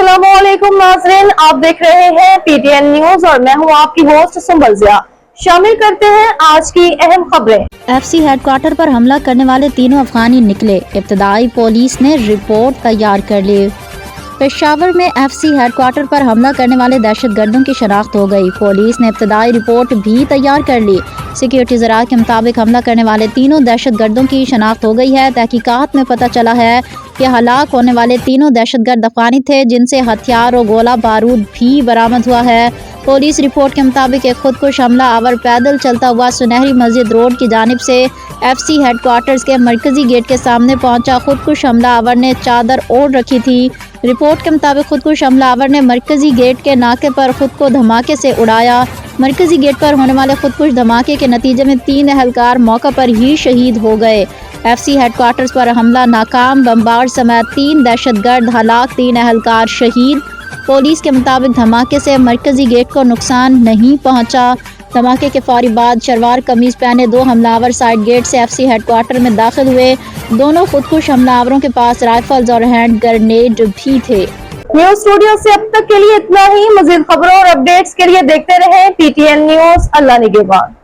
अस्सलामुअलैकुम नाज़रीन, आप देख रहे हैं पीटीएन न्यूज और मैं हूं आपकी होस्ट सुंबल ज़िया। शामिल करते हैं आज की अहम खबरें। एफसी हेडक्वार्टर पर हमला करने वाले तीनों अफगानी निकले, इब्तदाई पुलिस ने रिपोर्ट तैयार कर ली। पेशावर में एफसी हेडक्वार्टर पर हमला करने वाले दहशतगर्दों की शनाख्त हो गई। पुलिस ने इब्तदाई रिपोर्ट भी तैयार कर ली। सिक्योरिटी ज़राए के मुताबिक हमला करने वाले तीनों दहशतगर्दों की शनाख्त हो गई है। तहकीकात में पता चला है कि हलाक होने वाले तीनों दहशतगर्द अफगानी थे, जिनसे हथियार और गोला बारूद भी बरामद हुआ है। पुलिस रिपोर्ट के मुताबिक एक खुदकुश हमला आवर पैदल चलता हुआ सुनहरी मस्जिद रोड की जानिब से एफसी हेडक्वार्टर्स के मरकजी गेट के सामने पहुंचा। खुदकुश हमला आवर ने चादर ओढ़ रखी थी। रिपोर्ट के मुताबिक खुदकुश हमलावर ने मरकजी गेट के नाके पर खुद को धमाके से उड़ाया। मरकजी गेट पर होने वाले खुदकुश धमाके के नतीजे में 3 अहलकार मौका पर ही शहीद हो गए। एफसी हेडक्वार्टर्स पर हमला नाकाम, बमबार समेत 3 दहशतगर्द हलाक, 3 अहलकार शहीद। पुलिस के मुताबिक धमाके से मरकजी गेट को नुकसान नहीं पहुंचा। धमाके के फौरी बाद शलवार कमीज पहने 2 हमलावर साइड गेट से एफसी हेडक्वार्टर में दाखिल हुए। दोनों खुदकुश हमलावरों के पास राइफल्स और हैंड ग्रेनेड भी थे। न्यूज स्टूडियो से अब तक के लिए इतना ही। मजीद खबरों और अपडेट्स के लिए देखते रहें पीटीएन न्यूज। अल्लाह निगहबान।